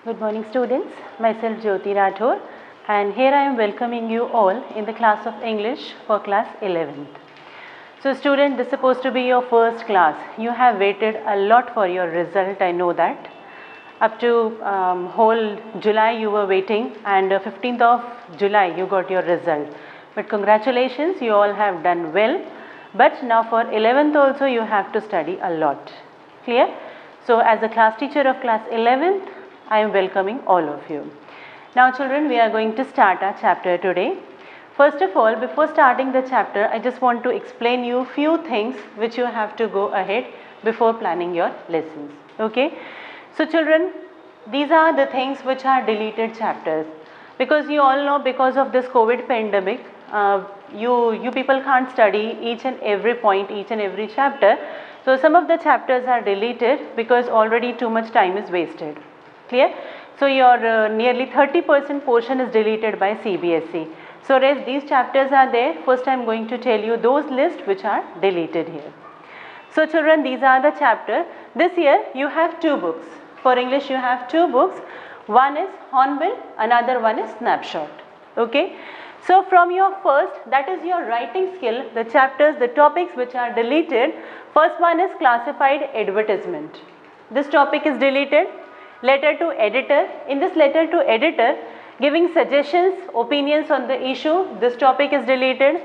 Good morning students, myself Jyoti Rathore and here I am welcoming you all in the class of English for class 11th. So student, this is supposed to be your first class. You have waited a lot for your result, I know that. Up to whole July you were waiting and 15th of July you got your result. But congratulations, you all have done well. But now for 11th also you have to study a lot. Clear? So as a class teacher of class 11th, I am welcoming all of you. Now children, we are going to start our chapter today. First of all, before starting the chapter, I just want to explain you few things which you have to go ahead before planning your lessons. Okay? So children, these are the things which are deleted chapters. Because you all know, because of this COVID pandemic, you people can't study each and every point, each and every chapter. So some of the chapters are deleted because already too much time is wasted. Clear? So your nearly 30% portion is deleted by CBSE. So rest these chapters are there. First I am going to tell you those lists which are deleted here. So children, these are the chapters. This year you have two books. For English you have two books. One is Hornbill, another one is Snapshot. Okay. So from your first, that is your writing skill, the chapters, the topics which are deleted. First one is classified advertisement. This topic is deleted. Letter to editor. In this letter to editor, giving suggestions, opinions on the issue, this topic is deleted.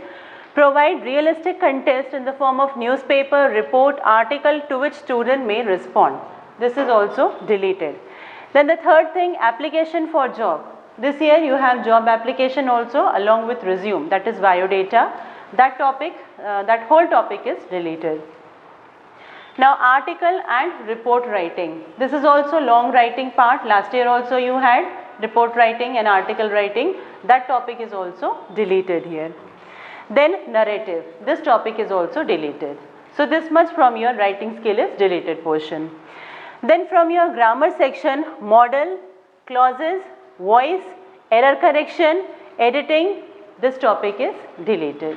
Provide realistic contest in the form of newspaper, report, article to which student may respond. This is also deleted. Then the third thing, application for job. This year you have job application also along with resume, that is biodata. That topic, that whole topic is deleted. Now article and report writing. This is also long writing part. Last year also you had report writing and article writing. That topic is also deleted here. Then narrative. This topic is also deleted. So this much from your writing skill is deleted portion. Then from your grammar section, model, clauses, voice, error correction, editing, this topic is deleted.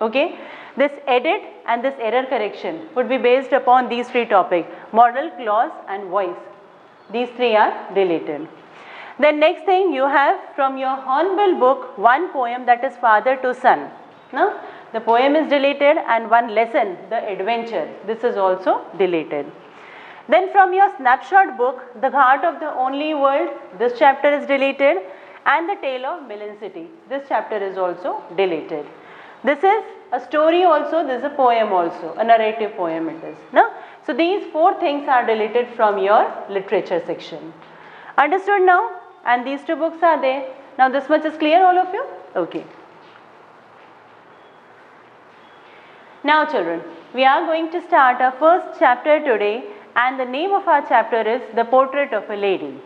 Okay. This edit and this error correction would be based upon these three topics, model, clause and voice. These three are deleted. Then next thing you have from your Hornbill book, one poem, that is Father to Son. Now the poem is deleted and one lesson, the adventure, this is also deleted. Then from your Snapshot book, The Heart of the Only World, this chapter is deleted, and The Tale of Melancity, this chapter is also deleted. This is a story also, this is a poem also, a narrative poem it is. No? So these four things are deleted from your literature section. Understood now? And these two books are there. Now this much is clear, all of you? Okay. Now children, we are going to start our first chapter today, and the name of our chapter is The Portrait of a Lady.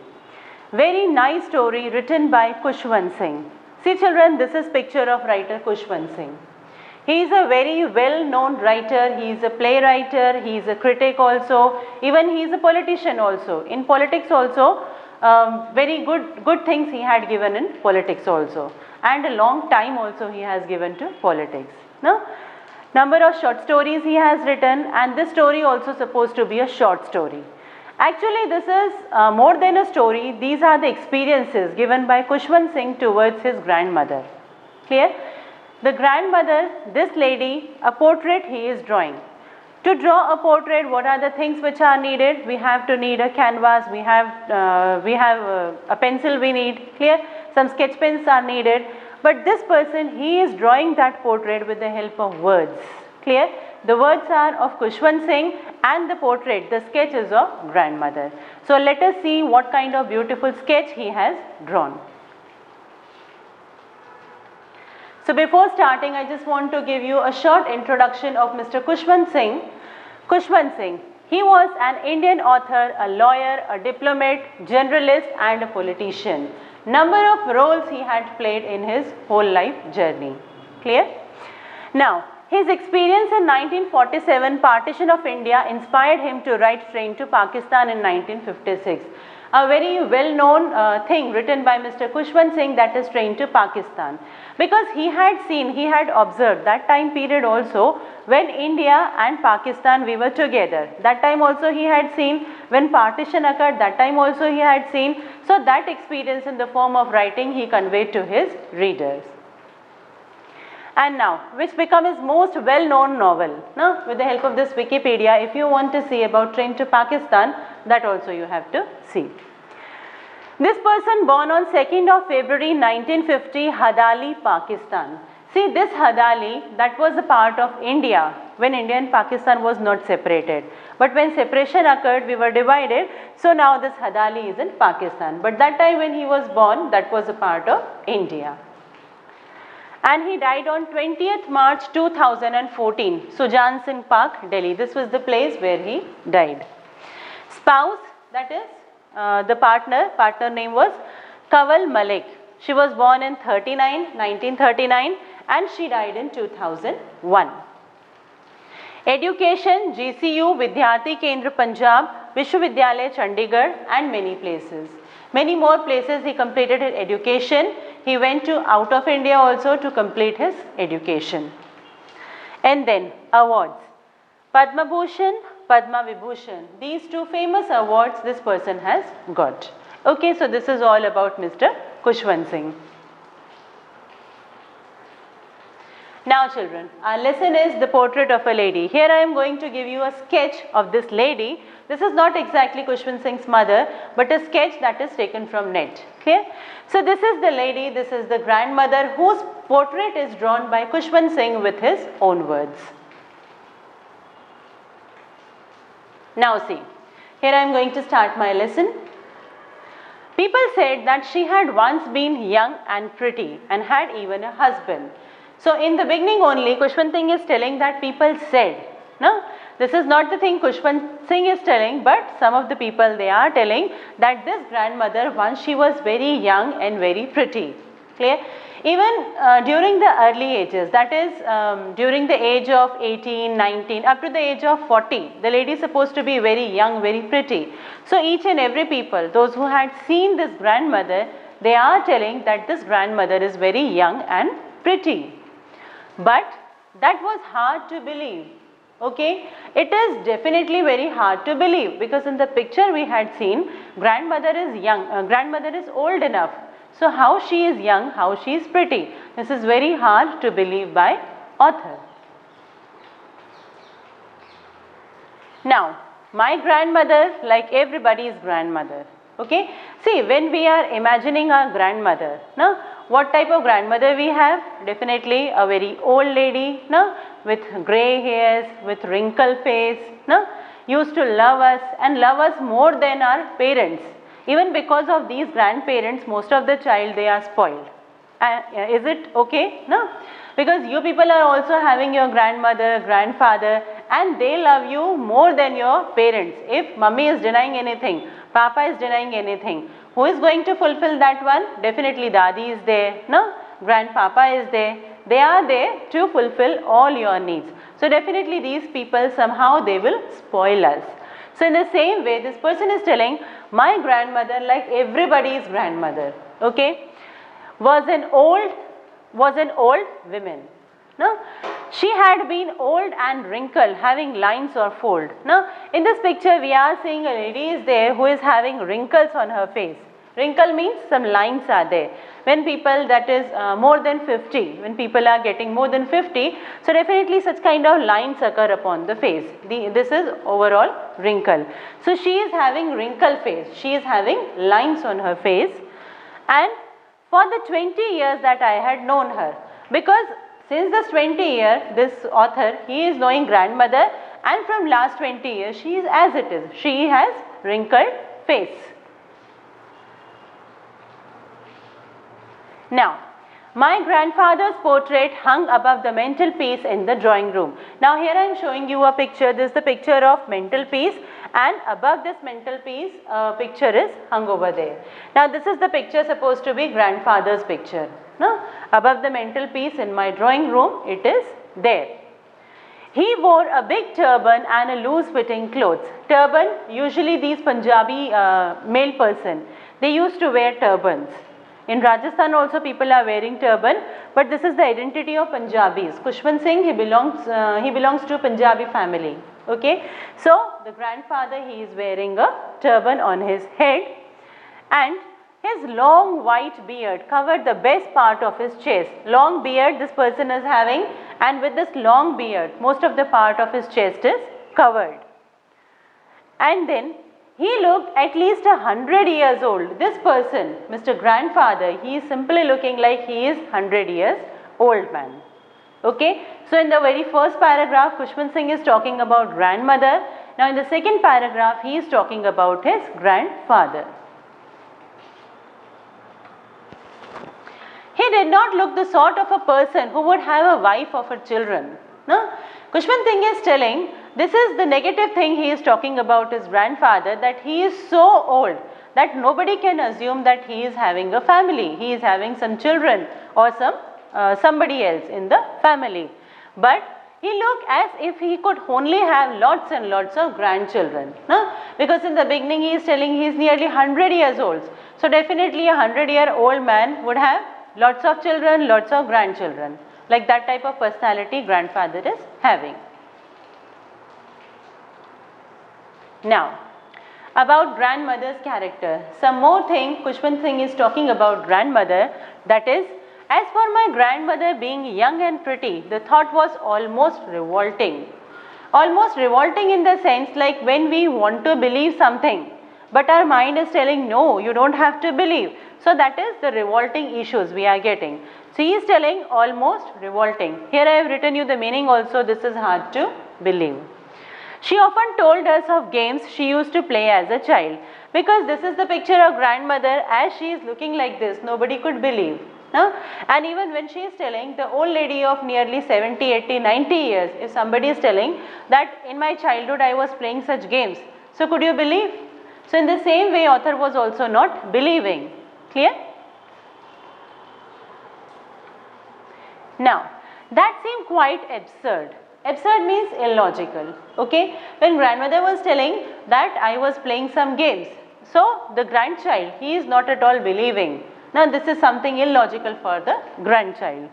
Very nice story written by Khushwant Singh. See children, this is picture of writer Khushwant Singh. He is a very well known writer, he is a playwright, he is a critic also, even he is a politician also. In politics also, very good things he had given in politics also, and a long time also he has given to politics. No? Number of short stories he has written, and this story also supposed to be a short story. Actually this is more than a story, these are the experiences given by Khushwant Singh towards his grandmother. Clear? The grandmother, this lady, a portrait he is drawing. To draw a portrait, what are the things which are needed? We have to need a canvas, we have a pencil we need, clear? Some sketch pens are needed. But this person, he is drawing that portrait with the help of words. Clear? The words are of Khushwant Singh and the portrait, the sketch is of grandmother. So let us see what kind of beautiful sketch he has drawn. So before starting, I just want to give you a short introduction of Mr. Khushwant Singh. Khushwant Singh, he was an Indian author, a lawyer, a diplomat, journalist and a politician. Number of roles he had played in his whole life journey. Clear? Now, his experience in 1947 partition of India inspired him to write Train to Pakistan in 1956. A very well known thing written by Mr. Khushwant Singh, that is Train to Pakistan. Because he had observed that time period also when India and Pakistan we were together. That time also he had seen when partition occurred, that time also he had seen. So that experience in the form of writing he conveyed to his readers. And now, which become his most well-known novel. Now, with the help of this Wikipedia, if you want to see about Train to Pakistan, that also you have to see. This person born on 2nd of February 1950, Hadali, Pakistan. See, this Hadali, that was a part of India when India and Pakistan was not separated. But when separation occurred, we were divided. So now this Hadali is in Pakistan. But that time when he was born, that was a part of India. And he died on 20th March 2014, Sujan Singh Park, Delhi. This was the place where he died. Spouse, that is the partner name was Kanwal Malik. She was born in 1939 and she died in 2001. Education, GCU, Vidyarthi Kendra Punjab, Vishwavidyalaya Chandigarh and many places. Many more places he completed his education. He went to out of India also to complete his education. And then awards. Padma Bhushan, Padma Vibhushan. These two famous awards this person has got. Okay, so this is all about Mr. Khushwant Singh. Now children, our lesson is the portrait of a lady. Here I am going to give you a sketch of this lady. This is not exactly Khushwant Singh's mother, but a sketch that is taken from net. Clear? So this is the lady, this is the grandmother whose portrait is drawn by Khushwant Singh with his own words. Now see, here I am going to start my lesson. People said that she had once been young and pretty and had even a husband. So in the beginning only, Khushwant Singh is telling that people said. No, this is not the thing Khushwant Singh is telling, but some of the people they are telling that this grandmother once she was very young and very pretty. Clear? Even during the early ages, that is during the age of 18, 19, up to the age of 40, the lady is supposed to be very young, very pretty. So each and every people, those who had seen this grandmother, they are telling that this grandmother is very young and pretty. But that was hard to believe. Okay, it is definitely very hard to believe because in the picture we had seen grandmother is young, grandmother is old enough. So how she is young, how she is pretty? This is very hard to believe by author. Now, my grandmother, like everybody's grandmother. Okay, see when we are imagining our grandmother, no, what type of grandmother we have? Definitely a very old lady, no, with grey hairs, with wrinkled face, no, used to love us and love us more than our parents. Even because of these grandparents, most of the child they are spoiled. Is it okay? No, because you people are also having your grandmother, grandfather, and they love you more than your parents. If mummy is denying anything, papa is denying anything, who is going to fulfill that one? Definitely Dadi is there, no? Grandpapa is there. They are there to fulfill all your needs. So definitely these people somehow they will spoil us. So in the same way, this person is telling my grandmother, like everybody's grandmother, okay, was an old woman. No, she had been old and wrinkled, having lines or fold. No, in this picture we are seeing a lady is there who is having wrinkles on her face. Wrinkle means some lines are there. When people that is more than 50, when people are getting more than 50, so definitely such kind of lines occur upon the face. This is overall wrinkle. So she is having wrinkled face, she is having lines on her face, and for the 20 years that I had known her, because since this 20 years, this author, he is knowing grandmother, and from last 20 years, she is as it is. She has wrinkled face. Now, my grandfather's portrait hung above the mantelpiece in the drawing room. Now, here I am showing you a picture. This is the picture of mantelpiece, and above this mantelpiece, a picture is hung over there. Now, this is the picture supposed to be grandfather's picture. No? Above the mantelpiece in my drawing room, it is there. He wore a big turban and a loose fitting clothes. Turban, usually these Punjabi male person, they used to wear turbans. In Rajasthan also people are wearing turban, but this is the identity of Punjabis. Khushwant Singh, he belongs to Punjabi family. Okay, so the grandfather, he is wearing a turban on his head, and his long white beard covered the best part of his chest. Long beard this person is having, and with this long beard most of the part of his chest is covered. And then he looked at least 100 years old. This person, Mr. Grandfather, he is simply looking like he is 100 years old man. Okay. So in the very first paragraph, Khushwant Singh is talking about grandmother. Now in the second paragraph, he is talking about his grandfather. He did not look the sort of a person who would have a wife or her children. No? Khushwant Singh is telling, this is the negative thing he is talking about his grandfather, that he is so old that nobody can assume that he is having a family. He is having some children or somebody else in the family. But he looked as if he could only have lots and lots of grandchildren. No? Because in the beginning he is telling he is nearly 100 years old. So definitely a 100-year-old man would have lots of children, lots of grandchildren. Like that type of personality grandfather is having. Now, about grandmother's character. Some more thing Khushwant Singh is talking about grandmother, that is, as for my grandmother being young and pretty, the thought was almost revolting. Almost revolting in the sense like when we want to believe something, but our mind is telling no, you don't have to believe. So that is the revolting issues we are getting. So he is telling almost revolting. Here I have written you the meaning also, this is hard to believe. She often told us of games she used to play as a child. Because this is the picture of grandmother as she is looking like this, nobody could believe. No? And even when she is telling, the old lady of nearly 70, 80, 90 years, if somebody is telling that in my childhood I was playing such games, so could you believe? So in the same way author was also not believing. Clear? Now, that seemed quite absurd. Absurd means illogical. Okay? When grandmother was telling that I was playing some games, so the grandchild, he is not at all believing. Now this is something illogical for the grandchild.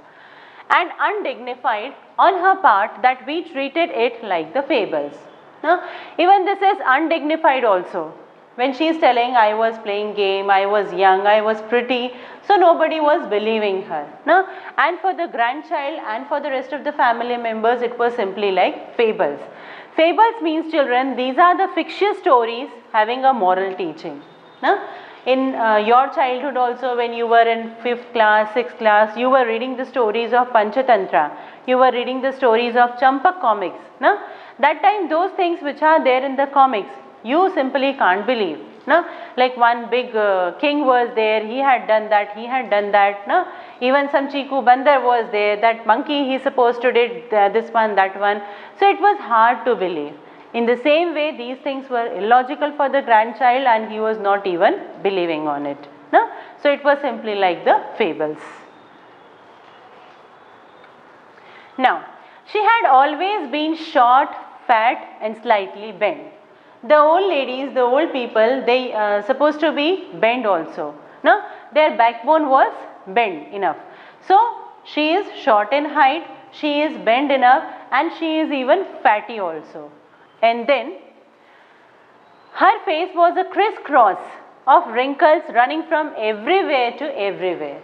And undignified on her part that we treated it like the fables. Now, even this is undignified also. When she is telling I was playing game, I was young, I was pretty, so nobody was believing her. No? And for the grandchild and for the rest of the family members, it was simply like fables. Fables means, children, these are the fictitious stories having a moral teaching. No? In your childhood also, when you were in 5th class, 6th class, you were reading the stories of Panchatantra, you were reading the stories of Champak comics. No? That time those things which are there in the comics, you simply can't believe. No? Like one big king was there, he had done that, he had done that. No? Even some Chiku Bandar was there, that monkey he supposed to did this one, that one. So it was hard to believe. In the same way, these things were illogical for the grandchild and he was not even believing on it. No? So it was simply like the fables. Now, she had always been short, fat and slightly bent. The old ladies, the old people, they supposed to be bent also. No? Their backbone was bent enough. So she is short in height, she is bent enough and she is even fatty also. And then her face was a crisscross of wrinkles running from everywhere to everywhere.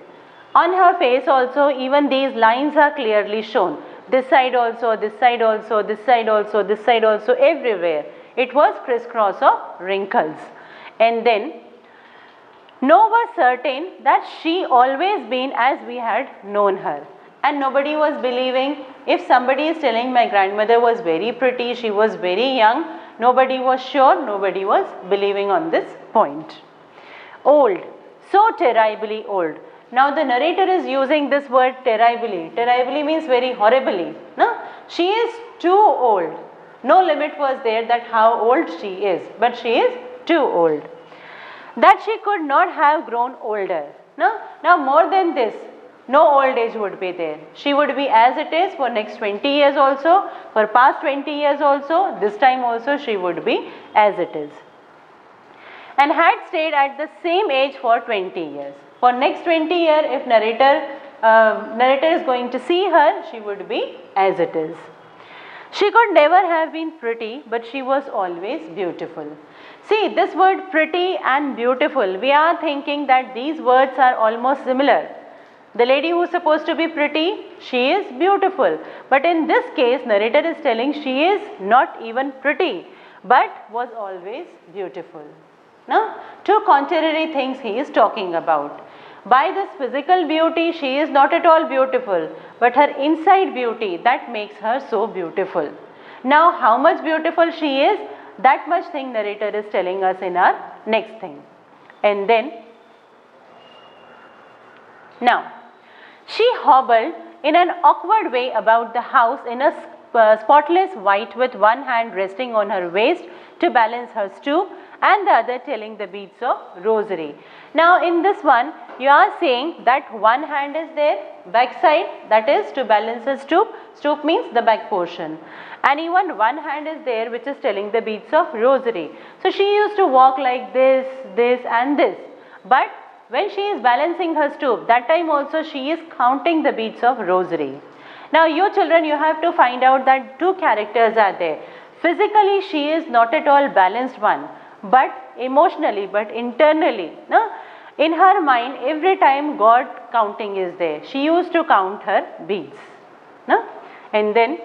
On her face also even these lines are clearly shown. This side also, this side also, this side also, this side also, everywhere. It was crisscross of wrinkles. And then, no was certain that she always been as we had known her. And nobody was believing. If somebody is telling my grandmother was very pretty, she was very young, nobody was sure, nobody was believing on this point. Old, so terribly old. Now the narrator is using this word terribly. Terribly means very horribly. No? She is too old. No limit was there that how old she is, but she is too old. That she could not have grown older. No? Now more than this, no old age would be there. She would be as it is for next 20 years also, for past 20 years also, this time also she would be as it is. And had stayed at the same age for 20 years. For next 20 years, if narrator is going to see her, she would be as it is. She could never have been pretty, but she was always beautiful. See, this word pretty and beautiful, we are thinking that these words are almost similar. The lady who is supposed to be pretty, she is beautiful. But in this case, narrator is telling she is not even pretty, but was always beautiful. Now, two contrary things he is talking about. By this physical beauty, she is not at all beautiful, but her inside beauty, that makes her so beautiful. Now, how much beautiful she is, that much thing narrator is telling us in our next thing. And then, now, she hobbled in an awkward way about the house in a spotless white with one hand resting on her waist to balance her stoop and the other telling the beads of rosary. Now in this one you are saying that one hand is there, back side, that is to balance a stoop. Stoop means the back portion, and even one hand is there which is telling the beads of rosary. So she used to walk like this, this and this, but when she is balancing her stoop, that time also she is counting the beads of rosary. Now you children, you have to find out that two characters are there. Physically she is not at all balanced one, but emotionally, but internally, no? In her mind every time God counting is there. She used to count her beads, no? And then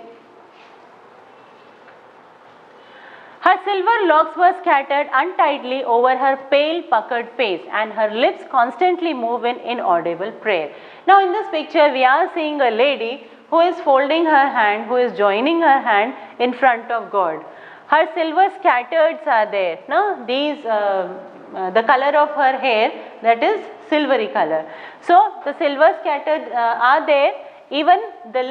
her silver locks were scattered untidily over her pale puckered face and her lips constantly move in inaudible prayer. Now in this picture we are seeing a lady who is folding her hand, who is joining her hand in front of God. Her silver scattereds are there, no? These, the color of her hair, that is silvery color. So the silver scattered are there, even the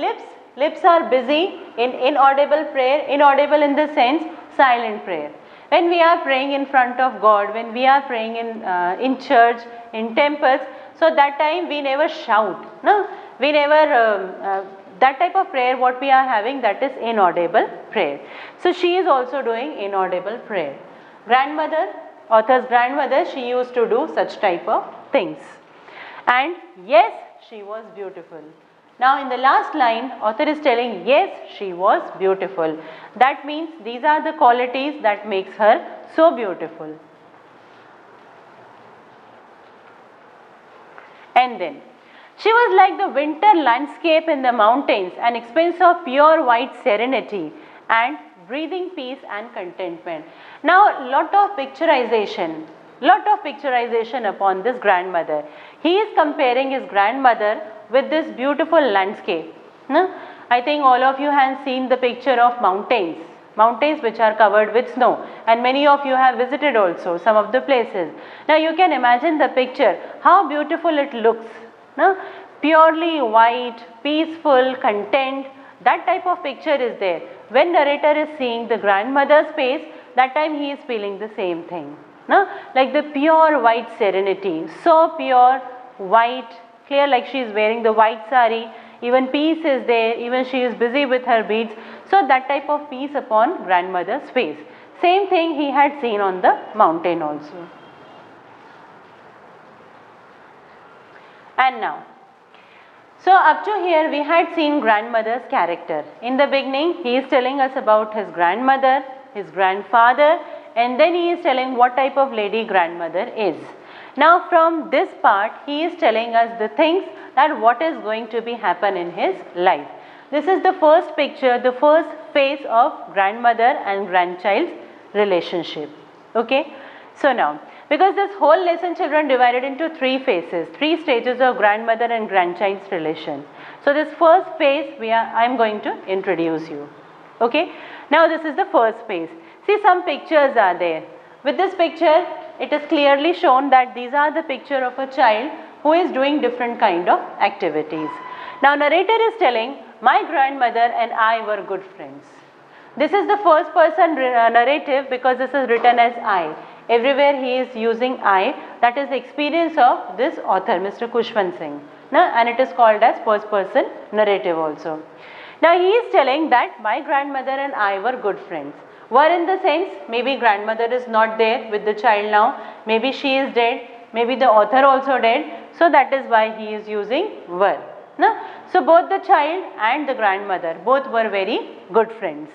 lips are busy in inaudible prayer, inaudible in the sense silent prayer. When we are praying in front of God, when we are praying in church, in temples, so that time we never shout, no? We never, that type of prayer what we are having, that is inaudible prayer. So she is also doing inaudible prayer. Grandmother, author's grandmother, she used to do such type of things. And yes, she was beautiful. Now in the last line, author is telling yes, she was beautiful. That means these are the qualities that makes her so beautiful. And then, she was like the winter landscape in the mountains, an expanse of pure white serenity and breathing peace and contentment. Now lot of picturization upon this grandmother. He is comparing his grandmother with this beautiful landscape. No? I think all of you have seen the picture of mountains which are covered with snow, and many of you have visited also some of the places. Now you can imagine the picture, how beautiful it looks. No? Purely white, peaceful, content, that type of picture is there. When narrator is seeing the grandmother's face, that time he is feeling the same thing. No? Like the pure white serenity, so pure, white, clear, like she is wearing the white sari, even peace is there, even she is busy with her beads. So that type of peace upon grandmother's face. Same thing he had seen on the mountain also. And now, so up to here we had seen grandmother's character. In the beginning he is telling us about his grandmother, his grandfather, and then he is telling what type of lady grandmother is. Now from this part he is telling us the things that what is going to be happen in his life. This is the first picture, the first phase of grandmother and grandchild's relationship. Okay. So now, because this whole lesson children divided into three phases, three stages of grandmother and grandchild's relation. So this first phase I am going to introduce you. Okay. Now this is the first phase. See, some pictures are there. With this picture it is clearly shown that these are the picture of a child who is doing different kind of activities. Now narrator is telling, my grandmother and I were good friends. This is the first person narrative because this is written as I. Everywhere he is using I, that is the experience of this author, Mr. Khushwant Singh. And it is called as first person narrative also. Now he is telling that my grandmother and I were good friends. Were in the sense, maybe grandmother is not there with the child now, maybe she is dead, maybe the author also dead, so that is why he is using were. So both the child and the grandmother, both were very good friends.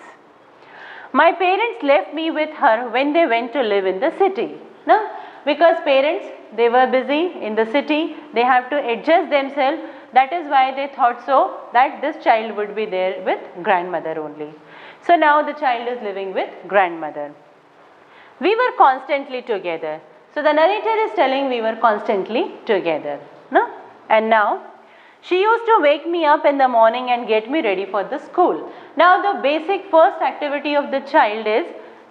My parents left me with her when they went to live in the city. No? Because parents, they were busy in the city, they have to adjust themselves. That is why they thought so that this child would be there with grandmother only. So now the child is living with grandmother. We were constantly together. So the narrator is telling we were constantly together. No? And now, she used to wake me up in the morning and get me ready for the school. Now the basic first activity of the child is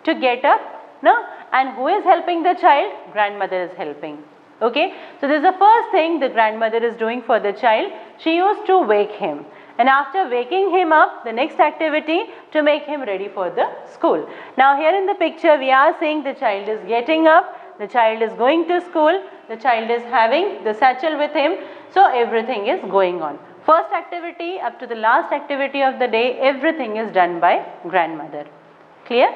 to get up. No? And who is helping the child? Grandmother is helping. Okay? So this is the first thing the grandmother is doing for the child. She used to wake him. And after waking him up, the next activity to make him ready for the school. Now here in the picture we are seeing the child is getting up, the child is going to school, the child is having the satchel with him. So everything is going on. First activity up to the last activity of the day, everything is done by grandmother. Clear?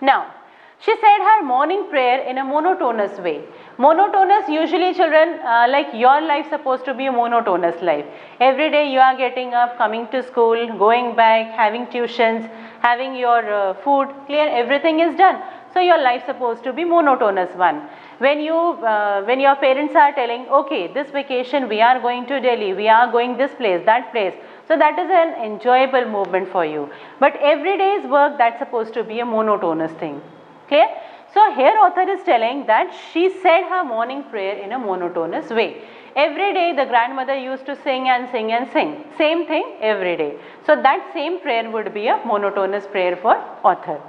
Now, she said her morning prayer in a monotonous way. Monotonous, usually children, like your life supposed to be a monotonous life. Every day you are getting up, coming to school, going back, having tuitions, having your food, clear, everything is done. So your life supposed to be monotonous one. When your parents are telling, okay, this vacation we are going to Delhi, we are going this place, that place. So that is an enjoyable movement for you. But every day's work, that's supposed to be a monotonous thing. Clear? So here author is telling that she said her morning prayer in a monotonous way. Every day the grandmother used to sing and sing and sing. Same thing every day. So that same prayer would be a monotonous prayer for author.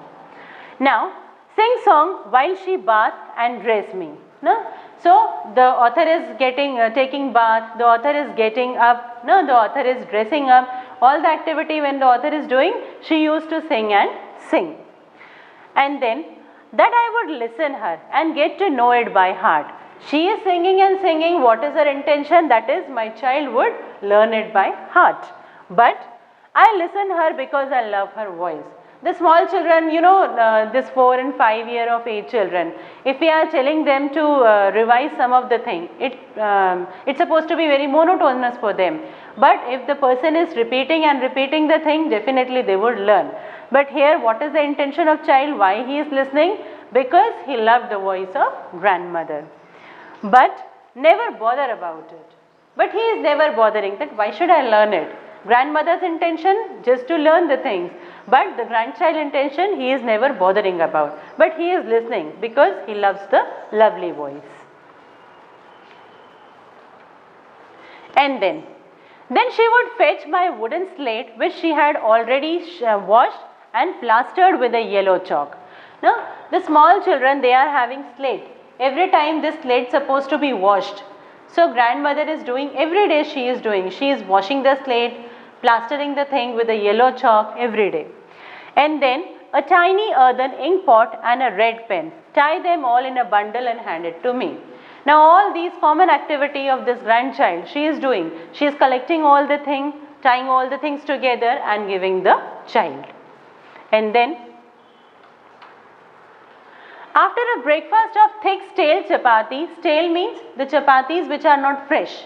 Now, sing song while she bath and dress me. No? So the author is taking bath, the author is getting up, no, the author is dressing up. All the activity when the author is doing, she used to sing and sing. And then that I would listen her and get to know it by heart. She is singing and singing, what is her intention? That is, my child would learn it by heart. But I listen her because I love her voice. The small children, you know, this 4 and 5 year of age children, if we are telling them to revise some of the thing, it's supposed to be very monotonous for them. But if the person is repeating and repeating the thing, definitely they would learn. But here, what is the intention of child? Why he is listening? Because he loved the voice of grandmother. But never bother about it. But he is never bothering that why should I learn it? Grandmother's intention just to learn the things. But the grandchild intention he is never bothering about. But he is listening because he loves the lovely voice. And then she would fetch my wooden slate which she had already washed and plastered with a yellow chalk. Now, the small children, they are having slate. Every time this slate is supposed to be washed. So, grandmother is doing, every day she is washing the slate, plastering the thing with a yellow chalk every day. And then a tiny earthen ink pot and a red pen. Tie them all in a bundle and hand it to me. Now, all these common activity of this grandchild she is doing. She is collecting all the things, tying all the things together and giving the child. And then, after a breakfast of thick stale chapati, stale means the chapatis which are not fresh.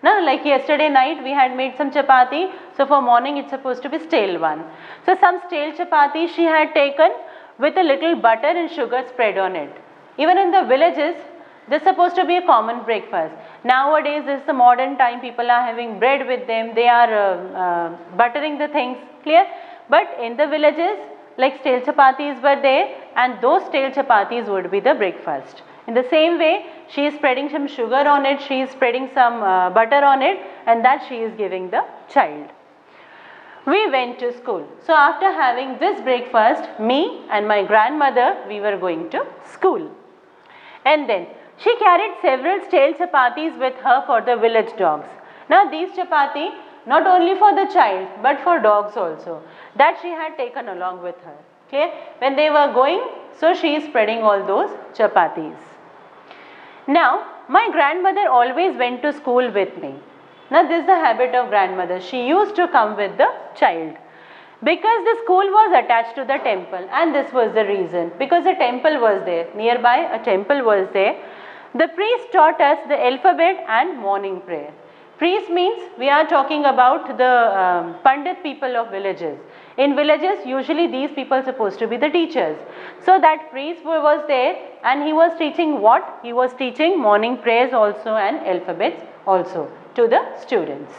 Now, like yesterday night we had made some chapati, so for morning it's supposed to be stale one. So, some stale chapati she had taken with a little butter and sugar spread on it. Even in the villages, this is supposed to be a common breakfast. Nowadays, this is the modern time, people are having bread with them, they are buttering the things, clear? But in the villages, like stale chapatis were there and those stale chapatis would be the breakfast. In the same way, she is spreading some sugar on it, she is spreading some butter on it and that she is giving the child. We went to school. So, after having this breakfast, me and my grandmother, we were going to school. And then, she carried several stale chapatis with her for the village dogs. Now, these chapati, not only for the child, but for dogs also, that she had taken along with her. Clear? When they were going, so she is spreading all those chapatis. Now, my grandmother always went to school with me. Now, this is the habit of grandmother. She used to come with the child. Because the school was attached to the temple and this was the reason. Because the temple was there, nearby a temple was there. The priest taught us the alphabet and morning prayer. Priest means we are talking about the Pandit people of villages. In villages, usually these people are supposed to be the teachers. So that priest was there and he was teaching what? He was teaching morning prayers also and alphabets also to the students.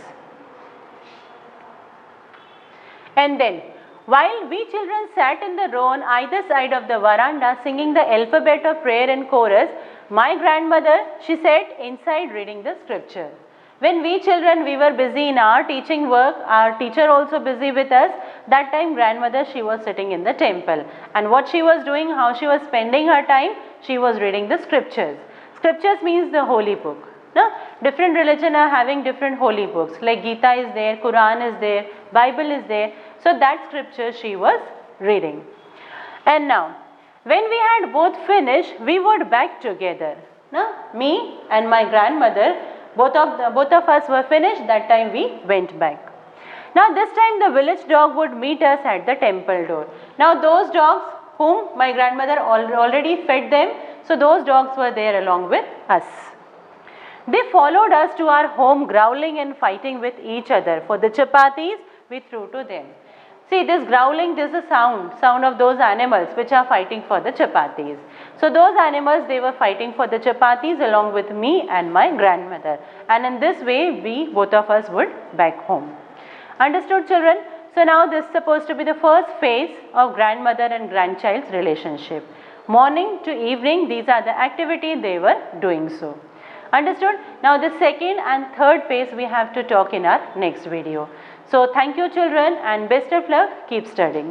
And then, while we children sat in the row on either side of the veranda singing the alphabet of prayer in chorus, my grandmother, she sat inside reading the scripture. When we children, we were busy in our teaching work, our teacher also busy with us, that time grandmother, she was sitting in the temple. And what she was doing, how she was spending her time, she was reading the scriptures. Scriptures means the holy book. No? Different religion are having different holy books, like Gita is there, Quran is there, Bible is there. So that scripture she was reading. And now, when we had both finished, we would back together. No? Me and my grandmother, both of us were finished, that time we went back. Now this time the village dog would meet us at the temple door. Now those dogs whom my grandmother already fed them, so those dogs were there along with us. They followed us to our home growling and fighting with each other for the chapatis we threw to them. See, this growling, this is a sound of those animals which are fighting for the chapatis. So those animals, they were fighting for the chapatis along with me and my grandmother. And in this way, both of us would back home. Understood, children? So now this is supposed to be the first phase of grandmother and grandchild's relationship. Morning to evening, these are the activities they were doing so. Understood? Now the second and third phase we have to talk in our next video. So thank you children and best of luck, keep studying.